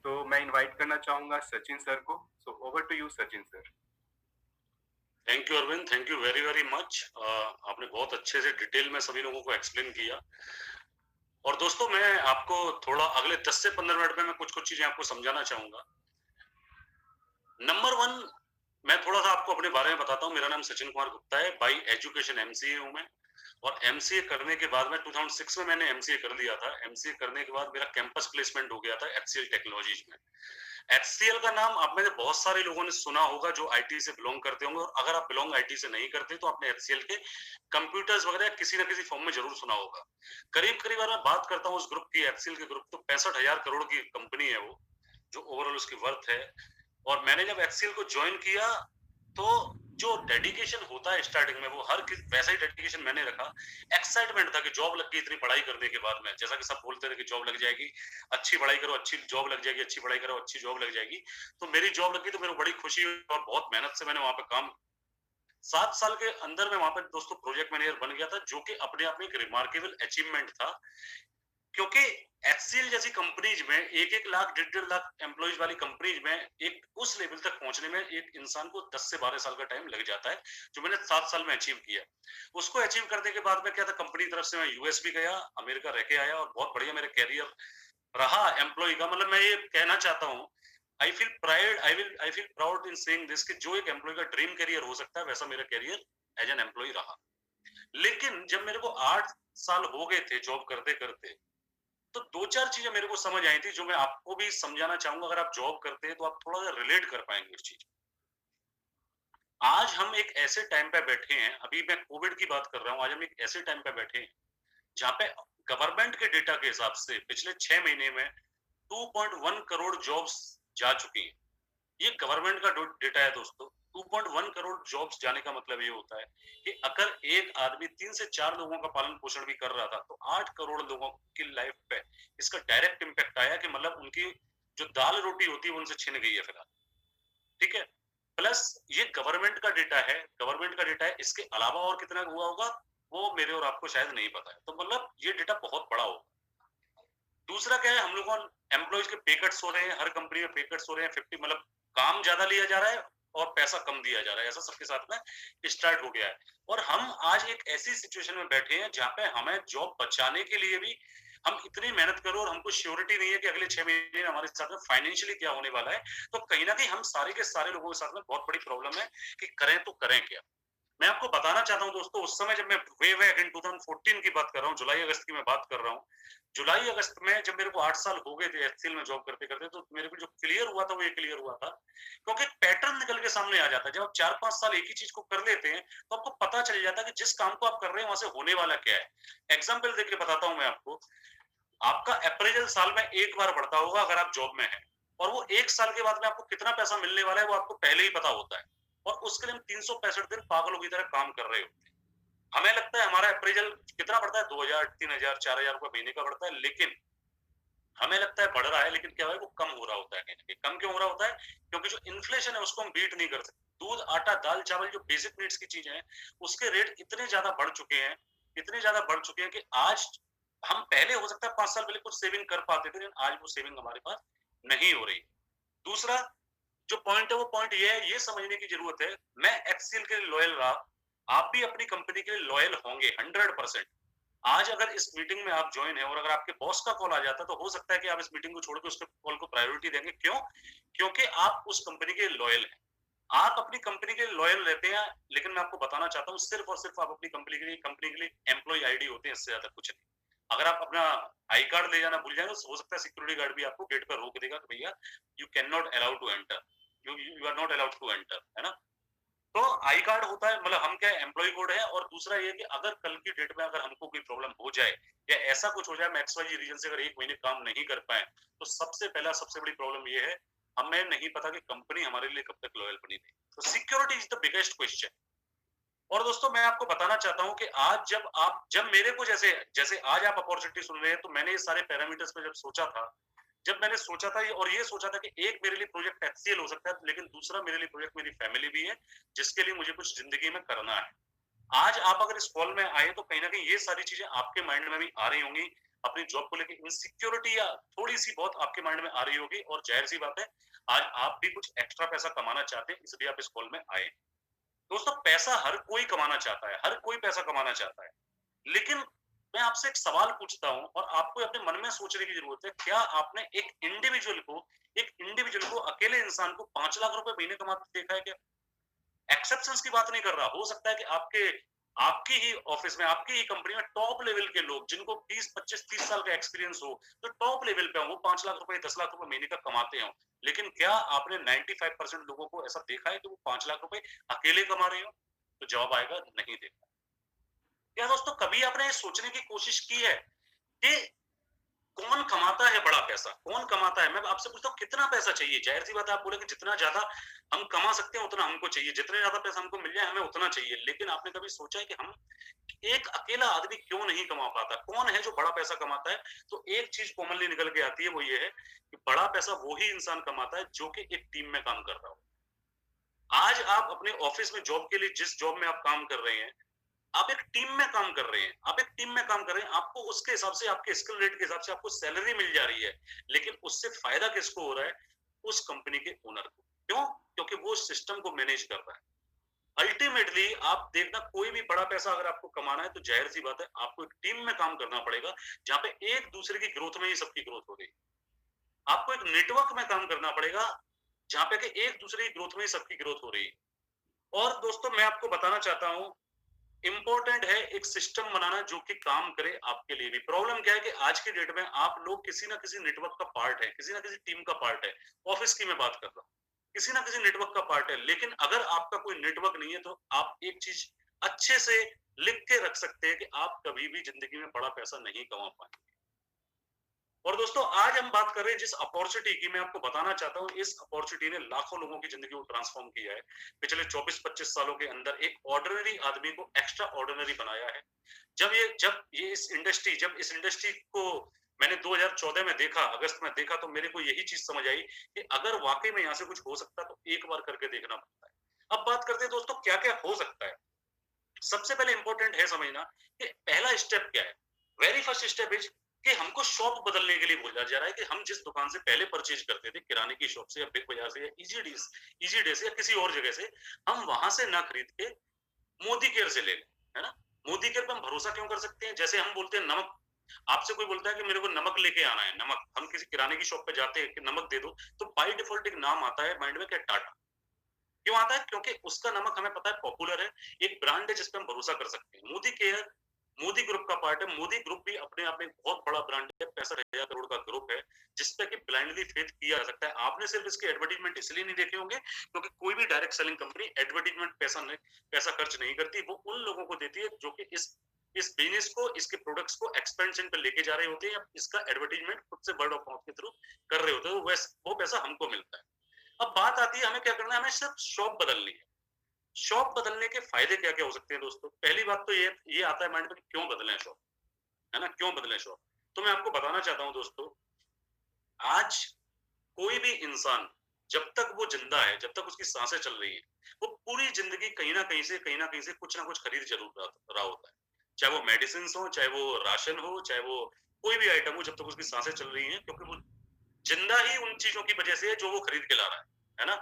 तो मैं इनवाइट करना चाहूँगा सचिन सर को। So over to you Sachin sir. Thank you Arvind, thank you very very much. आपने बहुत अच्छे से डिटेल में सभी लोगों को एक्सप्लेन किया। और दोस्तों, मैं आपको थोड़ा अगले 10 से 15 मिनट में मैं कुछ कुछ चीजें आपको समझाना चाहूंगा। नंबर वन, मैं थोड़ा सा आपको अपने बारे में बताता हूँ। मेरा नाम सचिन कुमार गुप्ता है। बाई एजुकेशन एमसीए हूँ मैं। और एमसीए करने के बाद में 2006 में मैंने एमसीए कर लिया था। एमसीए करने के बाद मेरा कैंपस प्लेसमेंट हो गया था एचसीएल टेक्नोलॉजीज में। एचसीएल का नाम आप में से बहुत सारे लोगों ने सुना होगा जो आईटी से बिलोंग करते होंगे, और अगर आप बिलोंग आईटी से नहीं करते तो आपने एचसीएल के कंप्यूटर्स वगैरह किसी ना किसी फॉर्म में जरूर सुना होगा। करीब करीब अगर मैं बात करता हूँ उस ग्रुप की, एचसीएल के ग्रुप, तो 65,000 करोड़ की कंपनी है वो, जो ओवरऑल उसकी वर्थ है। और मैंने जब एचसीएल को ज्वाइन किया तो जो डेडिकेशन होता है स्टार्टिंग में, वो हर वैसा ही डेडिकेशन मैंने रखा। एक्साइटमेंट था कि जॉब लग गई इतनी पढ़ाई करने के बाद में, जैसा कि सब बोलते थे कि जॉब लग जाएगी, अच्छी पढ़ाई करो अच्छी जॉब लग जाएगी, अच्छी पढ़ाई करो अच्छी जॉब लग जाएगी। तो मेरी जॉब लगी तो मेरे को बड़ी खुशी हुई और बहुत मेहनत से मैंने वहां पे काम, 7 साल के अंदर मैं वहां पे दोस्तों प्रोजेक्ट मैनेजर बन गया था, जो कि अपने आप में एक रिमार्केबल अचीवमेंट था। क्योंकि एचसीएल जैसी कंपनीज में एक एक लाख डेढ़ डेढ़ लाख एम्प्लॉइज वाली कंपनीज में एक उस लेवल तक पहुंचने में एक इंसान को 10 से 12 साल का टाइम लग जाता है, जो मैंने 7 साल में अचीव किया। उसको अचीव करने के बाद में क्या था, कंपनी की तरफ से मैं यूएस भी गया, अमेरिका रह के आया, और बहुत बढ़िया मेरा कैरियर रहा एम्प्लॉय का। मतलब मैं ये कहना चाहता हूँ, I feel proud in saying this, कि जो एक एम्प्लॉय का ड्रीम करियर हो सकता है वैसा मेरा करियर एज एन एम्प्लॉय रहा। लेकिन जब मेरे को 8 साल हो गए थे जॉब करते करते, तो दो चार चीजें मेरे को समझ आई थी जो मैं आपको भी समझाना चाहूंगा। अगर आप जॉब करते हैं तो आप थोड़ा सा रिलेट कर पाएंगे इस चीज। आज हम एक ऐसे टाइम पे बैठे हैं, अभी मैं कोविड की बात कर रहा हूँ, आज हम एक ऐसे टाइम पे बैठे हैं जहाँ पे गवर्नमेंट के डेटा के हिसाब से पिछले 6 महीने में 2.1 करोड़ जॉब्स जा चुकी हैं। ये गवर्नमेंट का डेटा है दोस्तों। 2.1 करोड़ जॉब्स जाने का मतलब ये होता है कि अगर एक आदमी 3 से 4 लोगों का पालन पोषण भी कर रहा था, तो 8 करोड़ लोगों की लाइफ पे इसका डायरेक्ट इम्पैक्ट आया, कि मतलब उनकी जो दाल रोटी होती है वो उनसे छिन गई है फिलहाल। ठीक है। प्लस ये गवर्नमेंट का डेटा है, गवर्नमेंट का डेटा है, इसके अलावा और कितना हुआ होगा वो मेरे और आपको शायद नहीं पता है। तो मतलब ये डेटा बहुत बड़ा होगा। दूसरा क्या है, हम लोगों एम्प्लॉइज के पे कट्स हो रहे हैं, हर कंपनी में पे कट्स हो रहे हैं 50, मतलब काम ज्यादा लिया जा रहा है और पैसा कम दिया जा रहा है, ऐसा सबके साथ में स्टार्ट हो गया है। और हम आज एक ऐसी सिचुएशन में बैठे हैं जहां पे हमें जॉब बचाने के लिए भी हम इतनी मेहनत करो, और हमको श्योरिटी नहीं है कि अगले 6 महीने में हमारे साथ में फाइनेंशियली क्या होने वाला है। तो कहीं ना कहीं हम सारे के सारे लोगों के साथ में बहुत बड़ी प्रॉब्लम है कि करें तो करें क्या। मैं आपको बताना चाहता हूँ दोस्तों, उस समय जब मैं वे बैक इन 2014 की बात कर रहा हूँ, जुलाई अगस्त की मैं बात कर रहा हूँ। जुलाई अगस्त में जब मेरे को 8 साल हो गए थे एचसीएल में जॉब करते करते, तो मेरे को जो क्लियर हुआ था वो ये क्लियर हुआ था, क्योंकि पैटर्न निकल के सामने आ जाता है। जब आप 4-5 साल एक ही चीज को कर लेते हैं तो आपको पता चल जाता है कि जिस काम को आप कर रहे हैं वहां से होने वाला क्या है। एग्जाम्पल देके बताता हूँ मैं आपको। आपका अप्रेजल साल में एक बार बढ़ता होगा अगर आप जॉब में हैं, और वो 1 साल के बाद में आपको कितना पैसा मिलने वाला है वो आपको पहले ही पता होता है। और उसके लिए हम 365 दिन पागलों की तरह काम कर रहे होते हैं। हमें लगता है हमारा अप्रेजल कितना बढ़ता है, 2,000 3,000 4,000 रुपए महीने का बढ़ता है, लेकिन हमें लगता है बढ़ रहा है, लेकिन क्या है वो कम हो रहा होता है। कहीं ना कहीं कम क्यों हो रहा होता है, क्योंकि जो इन्फ्लेशन है उसको हम बीट नहीं कर सकते। दूध आटा दाल चावल जो बेसिक नीड्स की चीजें हैं, उसके रेट इतने ज्यादा बढ़ चुके हैं, इतने ज्यादा बढ़ चुके हैं कि आज हम पहले हो सकता है 5 साल पहले कुछ सेविंग कर पाते थे, लेकिन आज वो सेविंग हमारे पास नहीं हो रही। दूसरा जो पॉइंट है वो पॉइंट ये है, ये समझने की जरूरत है, मैं एक्सीएल के लिए लॉयल रहा, आप भी अपनी कंपनी के लिए लॉयल होंगे 100%। आज अगर इस मीटिंग में आप ज्वाइन है और अगर आपके बॉस का कॉल आ जाता है, तो हो सकता है कि आप इस मीटिंग को छोड़ के उसके कॉल को प्रायोरिटी देंगे। क्यों? क्योंकि आप उस कंपनी के लॉयल हैं। आप अपनी कंपनी के लॉयल रहते हैं, लेकिन मैं आपको बताना चाहता हूँ सिर्फ और सिर्फ आप अपनी कंपनी के लिए एम्प्लॉय आईडी होते हैं, इससे ज्यादा कुछ नहीं। अगर आप अपना आई कार्ड ले जाना भूल जाएंगे तो हो सकता है सिक्योरिटी गार्ड भी आपको गेट पर रोक देगा कि भैया you can not allow to enter, you are not allowed to enter, है ना। तो आई कार्ड होता है, मतलब हम क्या एम्प्लॉय कोड है। और दूसरा ये कि अगर कल की डेट में अगर हमको कोई प्रॉब्लम हो जाए या ऐसा कुछ हो जाए, हम एक्स वाई जी रीजन से अगर 1 महीने काम नहीं कर पाए, तो सबसे पहला सबसे बड़ी प्रॉब्लम ये है, हमें नहीं पता कि कंपनी हमारे लिए कब तक लॉयल बनी थी। तो security is the biggest question. और दोस्तों मैं आपको बताना चाहता हूं कि आज जब मेरे को जैसे जैसे आज आप अपॉर्चुनिटी सुन रहे हैं, तो मैंने ये सारे पैरामीटर्स पे जब सोचा था, जब मैंने सोचा था ये, और ये सोचा था कि एक मेरे लिए प्रोजेक्ट एचसीएल हो सकता है, लेकिन दूसरा मेरे लिए प्रोजेक्ट मेरी फैमिली भी है, जिसके लिए मुझे कुछ जिंदगी में करना है। आज आप अगर इस कॉल में आए तो कहीं ना कहीं ये सारी चीजें आपके माइंड में भी आ रही होंगी। अपनी जॉब को लेके इनसिक्योरिटी या थोड़ी सी बहुत आपके माइंड में आ रही होगी, और जाहिर सी बात है आज आप भी कुछ एक्स्ट्रा पैसा कमाना चाहते हैं, इसलिए आप इस कॉल में आए। दोस्तों पैसा हर कोई कमाना चाहता है, हर कोई पैसा कमाना चाहता है। लेकिन मैं आपसे एक सवाल पूछता हूँ और आपको अपने मन में सोचने की ज़रूरत है, क्या आपने एक इंडिविजुअल को अकेले इंसान को 5 लाख रुपए महीने कमाते देखा है क्या? एक्सेप्शंस की बात नहीं कर रहा। हो सकता है कि आपकी ही ऑफिस में, आपकी ही कंपनी में टॉप लेवल के लोग जिनको 20, 25, 30 साल का एक्सपीरियंस हो, तो टॉप लेवल पे हो, वो 5 लाख रुपए, 10 लाख रुपए महीने का कमाते हो। लेकिन क्या आपने 95% लोगों को ऐसा देखा है कि वो 5 लाख रुपए अकेले कमा रहे हो? तो जवाब आएगा नहीं देखा। क्या दोस्तों कभी आपने ये सोचने की कोशिश की है कि कौन कमाता है बड़ा पैसा? कौन कमाता है? मैं आपसे पूछता हूँ कितना पैसा चाहिए? ज़ाहिर-सी बात है आप बोलेंगे जितना ज़्यादा हम कमा सकते हैं उतना हमको चाहिए, जितने ज़्यादा पैसा हमको मिल जाए हमें उतना चाहिए। लेकिन आपने कभी सोचा है कि हम एक अकेला आदमी क्यों नहीं कमा पाता? कौन है जो बड़ा पैसा कमाता है? तो एक चीज़ कॉमनली निकल के आती है, वो ये है कि बड़ा पैसा वो ही इंसान कमाता है जो कि एक टीम में काम कर रहा हो। आज आप अपने ऑफिस में जॉब के लिए जिस जॉब में आप काम कर रहे हैं, आप एक टीम में काम कर रहे हैं, आप एक टीम में काम कर रहे हैं, आपको उसके हिसाब से, आपके स्किल रेट के हिसाब से आपको सैलरी मिल जा रही है, लेकिन उससे फायदा किसको हो रहा है? उस कंपनी के ओनर को। क्यों? क्योंकि वो सिस्टम को मैनेज कर रहा है। अल्टीमेटली आप देखना, कोई भी बड़ा पैसा अगर आपको कमाना है तो जाहिर-सी बात है आपको एक टीम में काम करना पड़ेगा, जहाँ पे एक दूसरे की ग्रोथ में ही सबकी ग्रोथ हो रही है। आपको एक नेटवर्क में काम करना पड़ेगा, जहाँ पे कि एक दूसरे की ग्रोथ में ही सबकी ग्रोथ हो रही है। और दोस्तों मैं आपको बताना चाहता हूँ, इम्पोर्टेंट है एक सिस्टम बनाना जो कि काम करे आपके लिए भी। प्रॉब्लम क्या है कि आज की डेट में आप लोग किसी ना किसी नेटवर्क का पार्ट है, किसी ना किसी टीम का पार्ट है। ऑफिस की मैं बात कर रहा हूँ, किसी ना किसी नेटवर्क का पार्ट है। लेकिन अगर आपका कोई नेटवर्क नहीं है तो आप एक चीज अच्छे से लिख के रख सकते हैं कि आप कभी भी जिंदगी में बड़ा पैसा नहीं कमा पाएंगे। और दोस्तों आज हम बात कर रहे हैं जिस अपॉर्चुनिटी की, मैं आपको बताना चाहता हूँ, इस अपॉर्चुनिटी ने लाखों लोगों की जिंदगी को ट्रांसफॉर्म किया है। पिछले 24-25 सालों के अंदर एक ऑर्डिनरी आदमी को एक्स्ट्रा ऑर्डिनरी बनाया है। जब इस इंडस्ट्री को मैंने 2014 में देखा, अगस्त में देखा, तो मेरे को यही चीज समझ आई कि अगर वाकई में यहाँ से कुछ हो सकता है तो एक बार करके देखना पड़ता है। अब बात करते हैं दोस्तों क्या क्या हो सकता है। सबसे पहले इंपॉर्टेंट है समझना कि पहला स्टेप क्या है। वेरी फर्स्ट स्टेप इज कि हमको शॉप बदलने के लिए बोला जा रहा है कि हम जिस दुकान से पहले परचेज करते थे, किराने की शॉप से या बिग बाजार से या इजी डे से या किसी और जगह से, हम वहां से ना खरीद के मोदी केयर से ले लें, है ना? मोदी केयर पे हम भरोसा क्यों कर सकते हैं? जैसे हम बोलते हैं नमक, आपसे कोई बोलता है कि मेरे को नमक लेके आना है, नमक, हम किसी किराने की शॉप पे जाते हैं कि नमक दे दो, तो बाय डिफॉल्ट एक नाम आता है माइंड में, क्या? टाटा। क्यों आता है? क्योंकि उसका नमक हमें पता है पॉपुलर है, एक ब्रांड है जिस पे हम भरोसा कर सकते हैं। मोदी केयर मोदी ग्रुप का पार्ट है। मोदी ग्रुप भी अपने आप में एक बहुत बड़ा ब्रांड है, 65,000 करोड़ का ग्रुप है, जिस पे कि ब्लाइंडली फेथ किया जा सकता है। आपने सिर्फ इसके एडवर्टाइजमेंट इसलिए नहीं देखे होंगे क्योंकि कोई भी डायरेक्ट सेलिंग कंपनी एडवर्टाइजमेंट पैसा खर्च नहीं करती। वो उन लोगों को देती है जो कि इस बिजनेस को, इसके प्रोडक्ट्स को एक्सपेंशन पे लेके जा रहे होते हैं, या इसका एडवर्टाइजमेंट खुद से वर्ड ऑफ माउथ के थ्रू कर रहे होते हैं, वो पैसा हमको मिलता है। अब बात आती है हमें क्या करना है, हमें सिर्फ शॉप बदलनी है। शॉप बदलने के फायदे क्या-क्या हो सकते हैं दोस्तों? पहली बात तो ये आता है माइंड में कि क्यों बदलें शॉप, है ना? क्यों बदलें शॉप? तो मैं आपको बताना चाहता हूँ दोस्तों, आज कोई भी इंसान जब तक वो जिंदा है, जब तक उसकी सांसें चल रही हैं, वो पूरी जिंदगी कहीं न कहीं से कुछ ना कुछ खरीद ज़रूर रहा होता है। चाहे वो मेडिसिन्स हो, चाहे वो राशन हो, चाहे वो कोई भी आइटम हो, जब तक उसकी सांसें चल रही हैं, क्योंकि वो जिंदा ही उन चीज़ों की वजह से है जो वो खरीद के ला रहा है ना?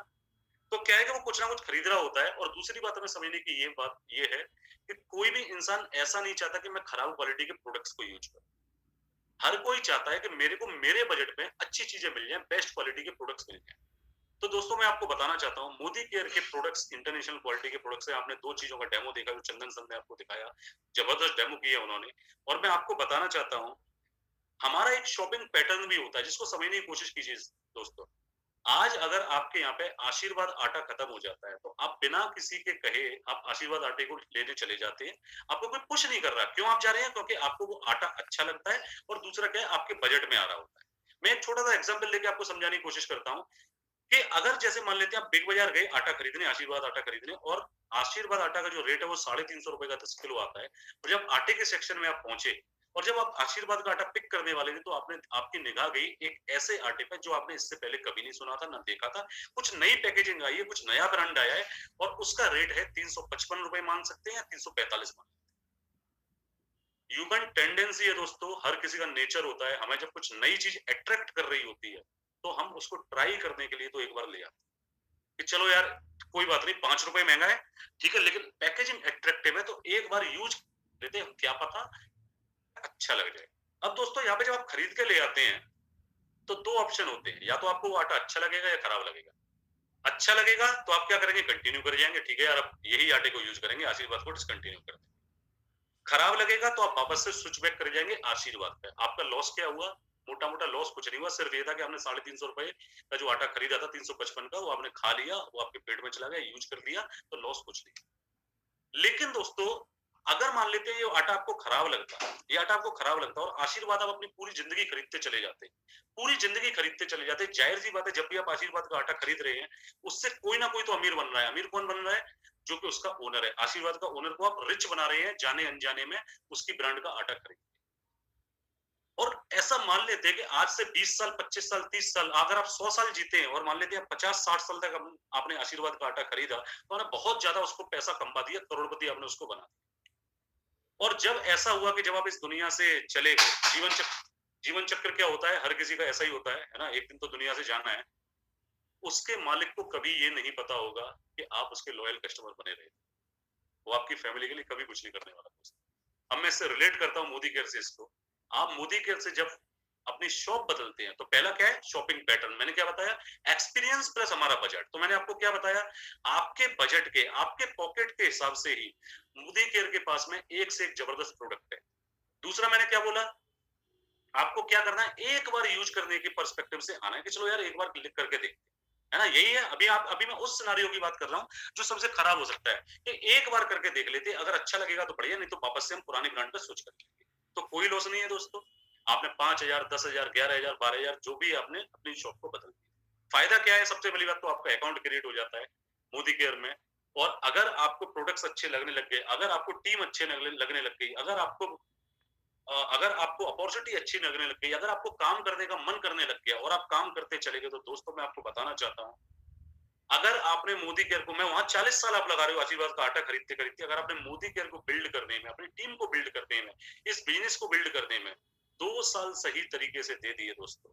तो क्या है कि वो कुछ ना कुछ खरीद रहा होता है। और दूसरी बात हमें समझने की ये बात ये है कि कोई भी इंसान ऐसा नहीं चाहता कि मैं खराब क्वालिटी के प्रोडक्ट्स को यूज करूं। हर कोई चाहता है कि मेरे को मेरे बजट में अच्छी चीजें मिल जाएं, बेस्ट क्वालिटी के प्रोडक्ट्स मिल जाएं। तो दोस्तों मैं आपको बताना चाहता हूँ, मोदी केयर के प्रोडक्ट्स इंटरनेशनल क्वालिटी के प्रोडक्ट्स है। आपने दो चीजों का डेमो देखा जो चंदन सर ने आपको दिखाया, जबरदस्त डेमो किया उन्होंने। और मैं आपको बताना चाहता हूँ, हमारा एक शॉपिंग पैटर्न भी होता है जिसको समझने की कोशिश कीजिए दोस्तों। आज अगर आपके यहाँ पे आशीर्वाद आटा खत्म हो जाता है तो आप बिना किसी के कहे आप आशीर्वाद आटे को लेने चले जाते हैं। आपको कोई पुश नहीं कर रहा। क्यों आप जा रहे हैं? क्योंकि आपको वो आटा अच्छा लगता है, और दूसरा क्या है, आपके बजट में आ रहा होता है। मैं एक छोटा सा एग्जांपल लेके आपको समझाने की कोशिश करता हूँ कि अगर जैसे मान लेते हैं आप बिग बाजार गए आटा खरीदने, आशीर्वाद आटा खरीदने, और आशीर्वाद आटा का जो रेट है वो 350 रुपए का 10 किलो आता है। और जब आटे के सेक्शन में आप पहुंचे और जब आप आशीर्वाद का आटा पिक करने वाले थे, तो आपकी निगाह गई एक ऐसे आटे पे जो आपने इससे पहले कभी नहीं सुना था, ना देखा था। कुछ नई पैकेजिंग आई है, कुछ नया ब्रांड आया है, और उसका रेट है 355 रुपए मान सकते हैं या 345 मान। ह्यूमन टेंडेंसी है दोस्तों, हर किसी का नेचर होता है, हमें जब कुछ नई चीज अट्रैक्ट कर रही होती है तो हम उसको ट्राई करने के लिए तो एक बार ले आते हैं कि चलो यार कोई बात नहीं, 5 रुपए महंगा है, ठीक है, लेकिन पैकेजिंग अट्रैक्टिव है तो एक बार यूज लेते हैं, क्या पता अच्छा लग जाए। अब दोस्तों यहाँ पे जब आप खरीद के ले आते हैं तो दो ऑप्शन होते हैं, या तो आपको वो आटा अच्छा लगेगा या खराब लगेगा। अच्छा लगेगा तो आप क्या करेंगे, कंटिन्यू कर जाएंगे, ठीक है यार अब यही आटे को यूज करेंगे, आशीर्वाद को डिसकंटिन्यू कर देंगे। खराब लगेगा तो आप वापस से स्विच बैक कर जाएंगे आशीर्वाद पे। आपका लॉस क्या हुआ, मोटा मोटा लॉस कुछ नहीं हुआ, सिर्फ ये था कि आपने 350 रुपए का जो आटा खरीदा था 355 का, वो आपने खा लिया, वो आपके पेट में चला गया, यूज कर लिया, तो लॉस कुछ नहीं। लेकिन दोस्तों अगर मान लेते हैं ये आटा आपको खराब लगता है, ये आटा आपको खराब लगता है और आशीर्वाद आप अपनी पूरी जिंदगी खरीदते चले जाते हैं, पूरी जिंदगी खरीदते चले जाते हैं, जाहिर सी बात है जब भी आप आशीर्वाद का आटा खरीद रहे हैं उससे कोई ना कोई तो अमीर बन रहा है। अमीर कौन बन रहा है, जो कि उसका ओनर है। आशीर्वाद का ओनर को आप रिच बना रहे हैं जाने अनजाने में, उसकी ब्रांड का आटा खरीद। और ऐसा मान लेते हैं कि आज से 20 साल 25 साल 30 साल अगर आप 100 साल जीते हैं और मान लेते हैं 50-60 साल तक आपने आशीर्वाद का आटा खरीदा तो आपने बहुत ज्यादा उसको पैसा कमा दिया, करोड़पति आपने उसको बना दिया। और जब ऐसा हुआ कि जब आप इस दुनिया से चले गए, जीवन चक्र क्या होता है, हर किसी का ऐसा ही होता है ना, एक दिन तो दुनिया से जाना है। उसके मालिक को कभी ये नहीं पता होगा कि आप उसके लॉयल कस्टमर बने रहे, वो आपकी फैमिली के लिए कभी कुछ नहीं करने वाला दोस्त। अब मैं इससे रिलेट करता हूँ मोदी केयर से इसको। आप मोदी केयर से जब अपनी शॉप बदलते हैं तो पहला क्या है, शॉपिंग पैटर्न। मैंने क्या बताया, एक्सपीरियंस प्लस हमारा बजट। तो मैंने आपको क्या बताया, आपके बजट के, आपके पॉकेट के हिसाब से ही मोदी केयर के पास में एक से एक जबरदस्त प्रोडक्ट है। दूसरा मैंने क्या बोला, आपको क्या करना है, एक बार यूज करने के पर्सपेक्टिव से आना है कि चलो यार एक बार क्लिक करके देखते हैं, है ना, यही है। अभी मैं उस सिनारियो की बात कर रहा हूँ जो सबसे खराब हो सकता है कि एक बार करके देख लेते, अगर अच्छा लगेगा तो बढ़िया, नहीं तो वापस से हम पुरानी ब्रांड पे स्विच कर लेंगे, तो कोई लॉस नहीं है दोस्तों। आपने 5,000 10,000 11,000 12,000 जो भी है आपने अपनी शॉप को बदल दिया। फायदा क्या है, सबसे पहली बात तो आपका अकाउंट क्रिएट हो जाता है मोदी केयर में। और अगर आपको प्रोडक्ट्स अच्छे लगने लग गए, अगर आपको टीम अच्छे लगने लग गई, अगर आपको अपॉर्चुनिटी अच्छी लगने लग गई, अगर आपको काम करने का मन करने लग गया और आप काम करते चले गए, तो दोस्तों मैं आपको बताना चाहता हूँ, अगर आपने मोदी केयर को, मैं वहां 40 साल आप लगा रहे हो आशीर्वाद का आटा खरीदते खरीदते, अगर आपने मोदी केयर को बिल्ड करने में, अपनी टीम को बिल्ड करने में, इस बिजनेस को बिल्ड करने में 2 साल सही तरीके से दे दिए दोस्तों,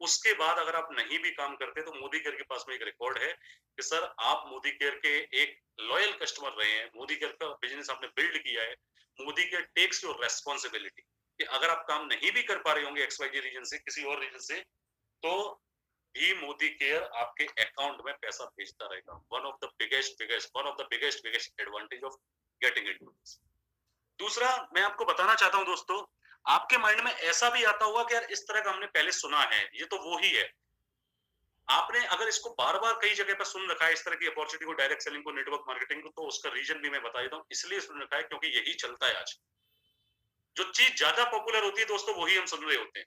उसके बाद अगर आप नहीं भी काम करते तो मोदी केयर के पास में एक रिकॉर्ड है कि सर आप मोदी केयर के एक लॉयल कस्टमर रहे हैं, मोदी केयर का बिजनेस आपने बिल्ड किया है, Modi care takes your responsibility कि अगर आप काम नहीं भी कर पा रहे होंगे XYZ रीजन से, किसी और रीजन से, तो भी मोदी केयर आपके अकाउंट में पैसा भेजता रहेगा। One of the biggest advantage of getting into this. दूसरा मैं आपको बताना चाहता हूं दोस्तों, आपके माइंड में ऐसा भी आता होगा कि यार इस तरह का हमने पहले सुना है, ये तो वो ही है। आपने अगर इसको बार बार कई जगह पर सुन रखा है इस तरह की अपॉर्चुनिटी को, डायरेक्ट सेलिंग को, नेटवर्क मार्केटिंग को, तो उसका रीजन भी मैं बता देता हूँ, इसलिए सुन रखा है क्योंकि यही चलता है आज। जो चीज ज्यादा पॉपुलर होती है दोस्तों वही हम सुन रहे होते हैं,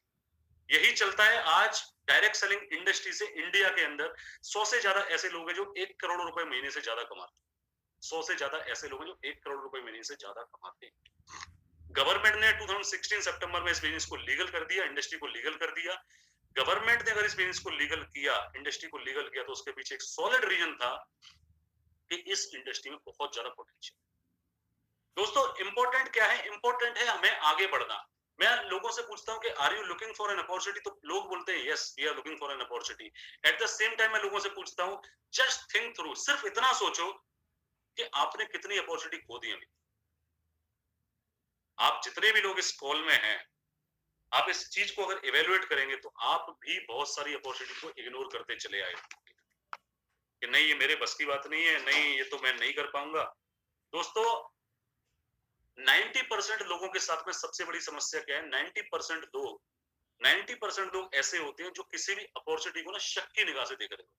यही चलता है आज। डायरेक्ट सेलिंग इंडस्ट्री से इंडिया के अंदर 100 से ज्यादा ऐसे लोग हैं जो 1 करोड़ रुपए महीने से ज्यादा कमाते हैं। 100 से ज्यादा ऐसे लोग हैं जो 1 करोड़ रुपए महीने से ज्यादा कमाते हैं। गवर्नमेंट ने 2016 सितंबर में इस बिजनेस को लीगल कर दिया, इंडस्ट्री को लीगल कर दिया। गवर्नमेंट ने अगर इस बिजनेस को लीगल किया, इंडस्ट्री को लीगल किया, तो उसके पीछे एक सॉलिड रीजन था कि इस इंडस्ट्री में बहुत ज्यादा पोटेंशियल। दोस्तों इंपॉर्टेंट क्या है, इंपॉर्टेंट है हमें आगे बढ़ना। मैं लोगों से पूछता हूं कि are you looking for an opportunity, तो लोग बोलते हैं yes we are looking for an opportunity. At the same time मैं लोगों से पूछता हूं, जस्ट थिंक थ्रू, सिर्फ इतना सोचो कि आपने कितनी अपॉर्चुनिटी खो दी अभी। आप जितने भी लोग इस कॉल में हैं, आप इस चीज को अगर इवेलुएट करेंगे तो आप भी बहुत सारी अपॉर्चुनिटी को इग्नोर करते चले आए कि नहीं ये मेरे बस की बात नहीं है, नहीं ये तो मैं नहीं कर पाऊंगा। दोस्तों 90% लोगों के साथ में सबसे बड़ी समस्या क्या है, 90% लोग ऐसे होते हैं जो किसी भी अपॉर्चुनिटी को ना शक की निगाह से देख रहे होते हैं।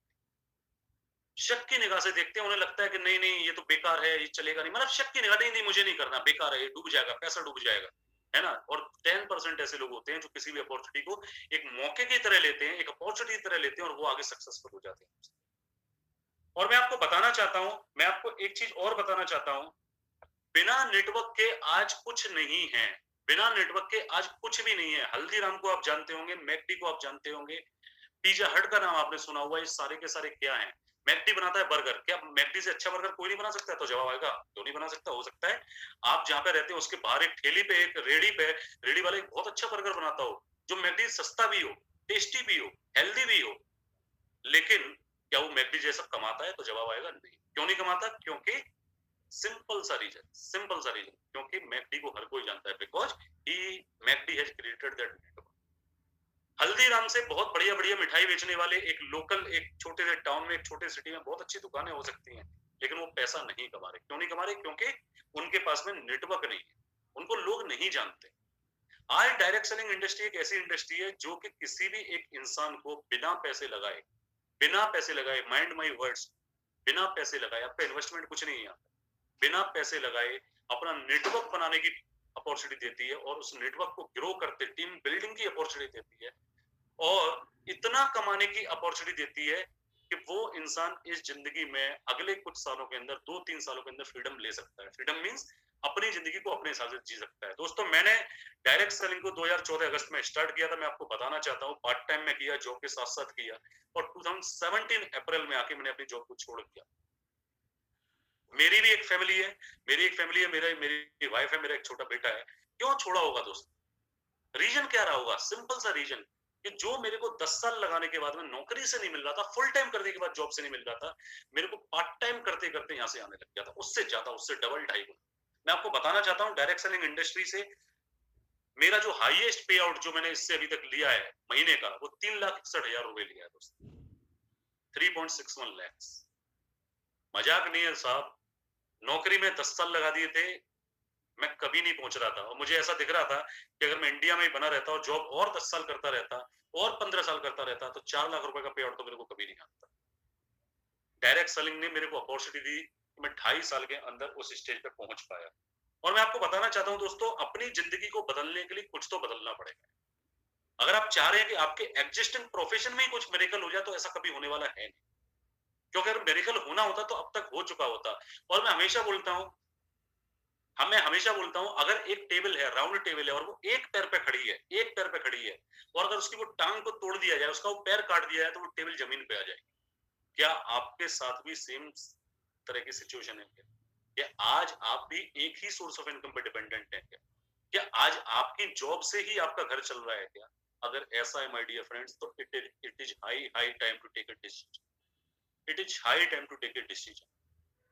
शक की निगाह से देखते हैं, उन्हें लगता है कि नहीं नहीं ये तो बेकार है, ये चलेगा नहीं, मतलब शक की निगाह, नहीं नहीं मुझे नहीं करना, बेकार है, ये डूब जाएगा, पैसा डूब जाएगा, है ना। और 10% ऐसे लोग होते हैं जो किसी भी अपॉर्चुनिटी को एक मौके की तरह लेते हैं, एक अपॉर्चुनिटी की तरह लेते हैं और वो आगे सक्सेसफुल हो जाते हैं। और मैं आपको बताना चाहता हूं, मैं आपको एक चीज और बताना चाहता हूं, बिना नेटवर्क के आज कुछ नहीं है, बिना नेटवर्क के आज कुछ भी नहीं है। हल्दीराम को आप जानते होंगे, मैकडी को आप जानते होंगे, पिज्जा हट का नाम आपने सुना हुआ, ये सारे के सारे क्या हैं, मैकडी बनाता है बर्गर, क्या मैकडी से अच्छा बर्गर कोई नहीं बना सकता है? तो जवाब आएगा क्यों नहीं बना सकता, हो सकता है आप जहां पे रहते हो उसके बाहर एक ठेली पे, एक रेडी पे, रेडी वाला एक बहुत अच्छा बर्गर बनाता हो जो मैकडी सस्ता भी हो, टेस्टी भी हो, हेल्दी भी हो, लेकिन क्या वो मैकडी जैसा कमाता है? तो जवाब आएगा नहीं। क्यों नहीं कमाता? क्योंकि सिंपल सा रीजन, क्योंकि मैकडी को हर कोई जानता है, because he McD has created that network. Haldiram से बहुत बढ़िया बढ़िया मिठाई बेचने वाले एक लोकल, एक छोटे से टाउन में, एक छोटे सिटी में बहुत अच्छी दुकानें हो सकती हैं, लेकिन वो पैसा नहीं कमा रहे। क्यों नहीं कमा रहे? क्योंकि उनके पास में नेटवर्क नहीं है, उनको लोग नहीं जानते। आज डायरेक्ट सेलिंग इंडस्ट्री एक ऐसी इंडस्ट्री है जो कि किसी भी एक इंसान को बिना पैसे लगाए, माइंड माई वर्ड्स, बिना पैसे लगाए, आपका इन्वेस्टमेंट कुछ नहीं है, बिना पैसे लगाए अपना नेटवर्क बनाने की अपॉर्चुनिटी देती है, और उस नेटवर्क को ग्रो करते टीम बिल्डिंग की अपॉर्चुनिटी देती है, और इतना कमाने की अपॉर्चुनिटी देती है कि वो इंसान इस जिंदगी में अगले कुछ सालों के अंदर, 2-3 सालों के अंदर फ्रीडम ले सकता है। फ्रीडम मींस अपनी जिंदगी को अपने हिसाब से जी सकता है। दोस्तों, मैंने डायरेक्ट सेलिंग को 2014 अगस्त में स्टार्ट किया था। मैं आपको बताना चाहता हूँ, पार्ट टाइम में किया, जॉब के साथ साथ किया, और 2017 अप्रैल में आके मैंने अपनी जॉब को छोड़ दिया। मेरी भी एक फैमिली है, मेरी वाइफ है, मेरा एक छोटा बेटा है। क्यों छोड़ा होगा दोस्त? रीजन क्या रहा होगा? सिंपल सा रीजन कि जो मेरे को 10 साल लगाने के बाद में नौकरी से नहीं मिल रहा था, फुल टाइम करने के बाद जॉब से नहीं मिल रहा था, मेरे को पार्ट टाइम करते करते यहाँ से आने लग गया था, उससे ज्यादा, उससे डबल ढाई गुना। मैं आपको बताना चाहता हूँ, डायरेक्ट सेलिंग इंडस्ट्री से मेरा जो हाईएस्ट पे आउट जो मैंने इससे अभी तक लिया है महीने का, वो 3,61,000 रुपए लिया है दोस्त, 3.61 लैक्स। मजाक नहीं है साहब। नौकरी में 10 साल लगा दिए थे, मैं कभी नहीं पहुंच रहा था, और मुझे ऐसा दिख रहा था कि अगर मैं इंडिया में ही बना रहता और जॉब और 10 साल करता रहता और 15 साल करता रहता, तो 4 लाख रुपए का पे आउट तो मेरे को कभी नहीं आता। डायरेक्ट सेलिंग ने मेरे को अपॉर्चुनिटी दी कि मैं 2.5 साल के अंदर उस स्टेज पे पहुंच पाया। और मैं आपको बताना चाहता हूं दोस्तों, अपनी जिंदगी को बदलने के लिए कुछ तो बदलना पड़ेगा। अगर आप चाह रहे हैं कि आपके एग्जिस्टिंग प्रोफेशन में ही कुछ मिरेकल हो जाए, तो ऐसा कभी होने वाला है नहीं, क्योंकि अगर मिरेकल होना होता तो अब तक हो चुका होता। और मैं हमेशा बोलता हूं, अगर एक टेबल है, राउंड टेबल है, और वो एक पैर पे खड़ी है, और अगर उसकी वो टांग को तोड़ दिया जाए, उसका वो पैर काट दिया जाए, तो वो टेबल जमीन पे आ जाएगी। क्या आपके साथ भी सेम तरह की सिचुएशन है क्या? क्या आज आप भी एक ही सोर्स ऑफ इनकम पे डिपेंडेंट हैं क्या? क्या आज आपकी जॉब से ही आपका घर चल रहा है क्या? अगर ऐसा है माय डियर फ्रेंड्स, तो it is high time to take a decision. It is high time to take a decision.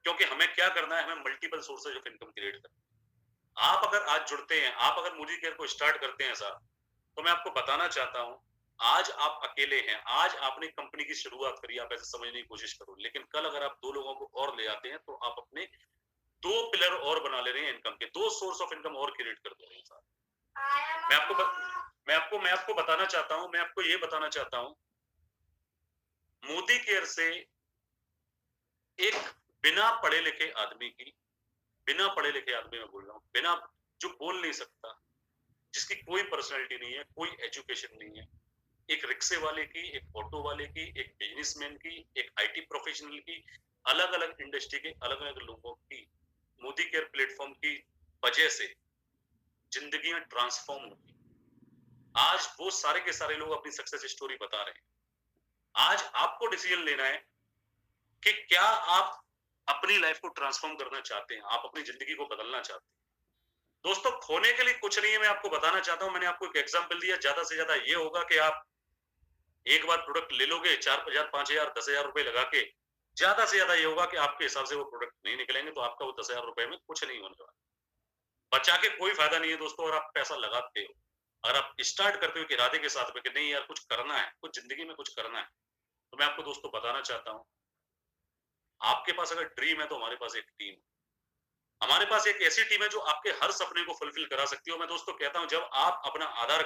क्योंकि हमें क्या करना है? हमें multiple sources of income create करना है। आप अगर आज जुड़ते हैं, आप अगर मोदी केयर को स्टार्ट करते हैं साहब, तो मैं आपको बताना चाहता हूं, आज आप अकेले हैं, आज आपने कंपनी की शुरुआत करी, आप ऐसे समझने की कोशिश करो, लेकिन कल अगर आप 2 लोगों को और ले आते हैं, तो आप अपने 2 पिलर और बना ले रहे हैं इनकम के, 2 सोर्स ऑफ इनकम और क्रिएट कर दे रहे हैं साहब। मैं आपको बताना चाहता हूं, मैं आपको ये बताना चाहता हूं, मोदी केयर से एक बिना पढ़े लिखे आदमी की, बिना पढ़े लिखे आदमी मैं बोल रहा हूँ, बिना, जो बोल नहीं सकता, जिसकी कोई पर्सनैलिटी नहीं है, कोई एजुकेशन नहीं है, एक रिक्शे वाले की, एक ऑटो वाले की, एक बिजनेसमैन की, एक आईटी प्रोफेशनल की, अलग अलग इंडस्ट्री के अलग अलग लोगों की मोदी केयर प्लेटफॉर्म की वजह से जिंदगियां ट्रांसफॉर्म हुई। आज वो सारे के सारे लोग अपनी सक्सेस स्टोरी बता रहे हैं। आज आपको डिसीजन लेना है कि क्या आप अपनी लाइफ को ट्रांसफॉर्म करना चाहते हैं, आप अपनी जिंदगी को बदलना चाहते हैं। दोस्तों, खोने के लिए कुछ नहीं है, मैं आपको बताना चाहता हूं, मैंने आपको एक एग्जांपल दिया, ज्यादा से ज्यादा ये होगा कि आप एक बार प्रोडक्ट ले लोगे 4,000, 5,000, 10,000 रुपए लगा के, ज्यादा से ज्यादा ये होगा कि आपके हिसाब से वो प्रोडक्ट नहीं निकलेंगे, तो आपका वो 10,000 रुपए में कुछ नहीं होने वाला। बचा के कोई फायदा नहीं है दोस्तों, और आप पैसा लगाते हो, अगर आप स्टार्ट करते हो कि इरादे के साथ में कि नहीं यार, कुछ करना है, कुछ जिंदगी में कुछ करना है, तो मैं आपको दोस्तों बताना चाहता हूं, आपके पास अगर ड्रीम है, तो हमारे पास एक टीम, हमारे पास एक ऐसी टीम है जो आपके हर सपने को फुलफिल करा सकती है। मैं दोस्तों कहता हूं, जब आप अपना आधार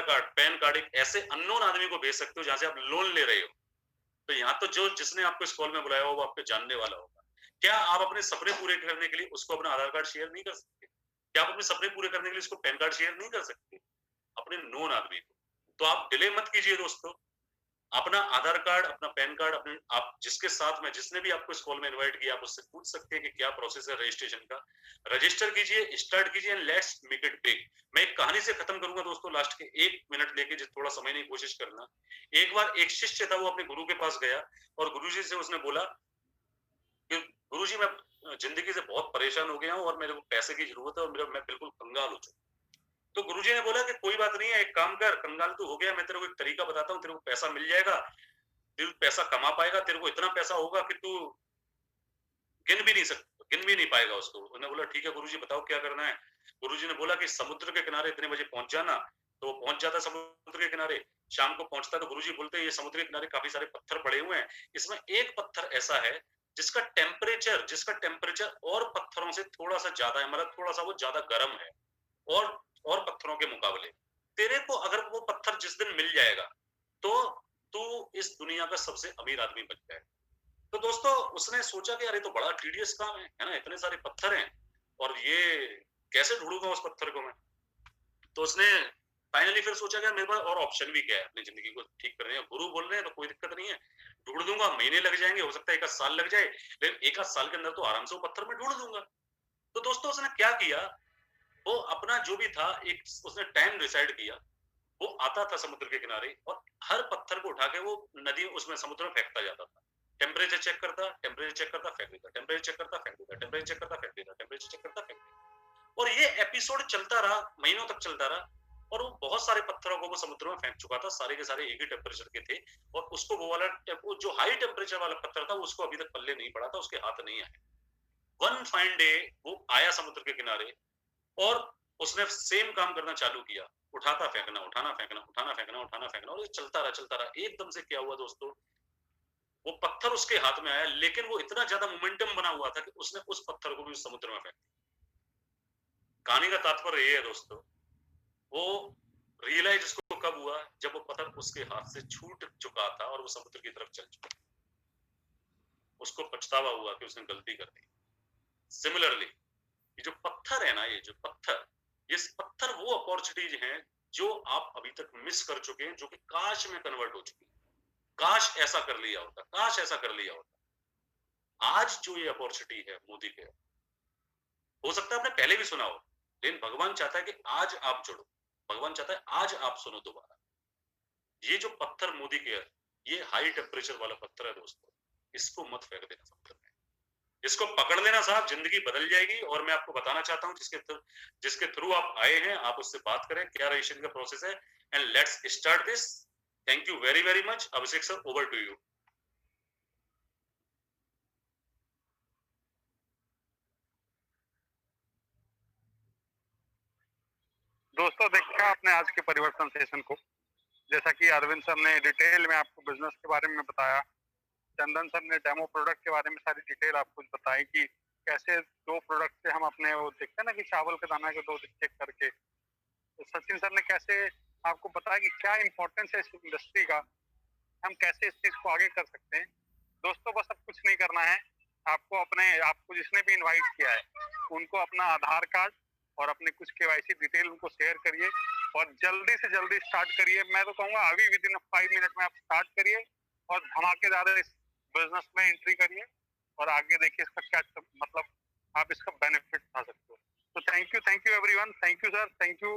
कार्ड, पैन कार्ड एक ऐसे अननोन आदमी को भेज सकते हो जहां से आप लोन ले रहे हो, तो यहाँ तो जो जिसने आपको इस कॉल में बुलाया हो, वो आपके जानने वाला होगा। क्या आप अपने सपने पूरे करने के लिए उसको अपना आधार कार्ड शेयर नहीं कर सकते? क्या आप अपने सपने पूरे करने के लिए उसको पैन कार्ड शेयर नहीं कर सकते? अपने नोन आदमी को। तो आप डिले मत कीजिए दोस्तों, अपना आधार कार्ड, अपना पैन कार्ड, अपने आप जिसके साथ में जिसने भी आपको इस कॉल में इनवाइट किया, आप उससे पूछ सकते हैं कि क्या प्रोसेस है रजिस्ट्रेशन का। रजिस्टर कीजिए, स्टार्ट कीजिए and let's make it big. मैं एक कहानी से खत्म करूंगा दोस्तों, लास्ट के 1 मिनट लेके, जो थोड़ा समझने की कोशिश करना। एक बार एक शिष्य था, वो अपने गुरु के पास गया और गुरुजी से उसने बोला कि गुरुजी, मैं जिंदगी से बहुत परेशान हो गया हूँ और मेरे को पैसे की जरूरत है और मैं बिल्कुल कंगाल हो चुका हूँ। तो गुरुजी ने बोला कि कोई बात नहीं है, एक काम कर, कंगाल तो हो गया, मैं तेरे को एक तरीका बताता हूँ, तेरे को पैसा मिल जाएगा, तू पैसा कमा पाएगा, तेरे को इतना पैसा होगा कि तू गिन भी नहीं पाएगा उसको। उन्होंने बोला ठीक है गुरुजी, बताओ क्या करना है। गुरुजी ने बोला कि समुद्र के किनारे इतने बजे पहुंच जाना। तो वो पहुंच जाता समुद्र के किनारे। शाम को पहुंचता तो गुरुजी बोलते ये समुद्र के किनारे काफी सारे पत्थर पड़े हुए हैं, इसमें एक पत्थर ऐसा है जिसका टेम्परेचर और पत्थरों से थोड़ा सा ज्यादा है, मतलब थोड़ा सा वो ज्यादा गर्म है और और पत्थरों के मुकाबले। तेरे को अगर वो पत्थर जिस दिन मिल जाएगा तो तू इस दुनिया का सबसे अमीर आदमी बन जाएगा। तो दोस्तों उसने सोचा कि यार ये तो बड़ा टीडियस काम है ना, इतने सारे पत्थर हैं और ये कैसे ढूंढूंगा उस पत्थर को मैं। तो उसने फाइनली फिर सोचा कि यार मेरे पास और ऑप्शन भी क्या है अपनी जिंदगी को ठीक करने का। गुरु बोल रहे हैं तो कोई दिक्कत नहीं है, ढूंढ दूंगा, महीने लग जाएंगे, हो सकता है 1 आध साल लग जाए, लेकिन 1 आध साल के अंदर तो आराम से वो पत्थर में ढूंढ दूंगा। तो दोस्तों उसने क्या किया, वो अपना जो भी था एक उसने टाइम डिसाइड किया। वो आता था समुद्र के किनारे और हर पत्थर को उठा के वो नदी उसमें समुद्र में फेंकता जाता था। टेम्परेचर चेक करता, फेंक देता, टेम्परेचर चेक करता, फेंक देता, टेम्परेचर चेक करता, फेंक देता, टेम्परेचर चेक करता, फेंक देता। और ये एपिसोड चलता रहा, महीनों तक चलता रहा और वो बहुत सारे पत्थरों को वो समुद्र में फेंक चुका था, सारे के सारे एक ही टेम्परेचर के थे और उसको वो जो हाई टेम्परेचर वाला पत्थर था उसको अभी तक पल्ले नहीं पड़ा था, उसके हाथ नहीं आया। वन फाइन डे वो आया समुद्र के किनारे और उसने सेम काम करना चालू किया, उठाता फेंकना, उठाना फेंकना, उठाना फेंकना, उठाना फेंकना, और ये चलता रहा। एकदम से क्या हुआ दोस्तों, वो पत्थर उसके हाथ में आया, लेकिन वो इतना ज्यादा मोमेंटम बना हुआ था कि उसने उस पत्थर को भी उस समुद्र में फेंक दिया। कहानी का तात्पर्य ये है दोस्तों, वो रियलाइज उसको कब हुआ, जब वो पत्थर उसके हाथ से छूट चुका था और वो समुद्र की तरफ चल चुका। उसको पछतावा हुआ कि उसने गलती कर दी। सिमिलरली ये जो पत्थर है ना, ये पत्थर वो अपॉर्चुनिटीज हैं जो आप अभी तक मिस कर चुके हैं, जो कि काश में कन्वर्ट हो चुकी है। काश ऐसा कर लिया होता, काश ऐसा कर लिया होता। आज जो ये अपॉर्चुनिटी है मोदी के, हो सकता है आपने पहले भी सुना हो, लेकिन भगवान चाहता है कि आज आप जुड़ो, भगवान चाहता है आज आप सुनो दोबारा। ये जो पत्थर मोदी के है, ये हाई टेम्परेचर वाला पत्थर है दोस्तों, इसको मत फेंक देना समुद्र में, इसको पकड़ लेना साहब, जिंदगी बदल जाएगी। और मैं आपको बताना चाहता हूँ जिसके थ्रू आप आए हैं, आप उससे बात करें क्या रजिस्ट्रेशन का प्रोसेस है, and let's start this. Thank you very very much. Abhishek sir, over to you. दोस्तों देखा आपने आज के परिवर्तन सेशन को, जैसा कि अरविंद सर ने डिटेल में आपको बिजनेस के बारे में बताया, चंदन सर ने डेमो प्रोडक्ट के बारे में सारी डिटेल आपको बताई कि कैसे 2 प्रोडक्ट से हम अपने वो देखते हैं ना कि चावल के दाना के 2 चेक करके, तो सचिन सर ने कैसे आपको बताया कि क्या इम्पोर्टेंस है इस इंडस्ट्री का, हम कैसे इस चीज को आगे कर सकते हैं। दोस्तों बस अब कुछ नहीं करना है, आपको जिसने भी इन्वाइट किया है उनको अपना आधार कार्ड और अपने कुछ केवाईसी डिटेल उनको शेयर करिए और जल्दी से जल्दी स्टार्ट करिए। मैं तो कहूँगा अभी विद इन 5 मिनट में आप स्टार्ट करिए और धमाकेदार इस बिजनेस में एंट्री करिए और आगे देखिए इसका क्या मतलब आप इसका बेनिफिट उठा सकते हो। तो thank you everyone, thank you sir, thank you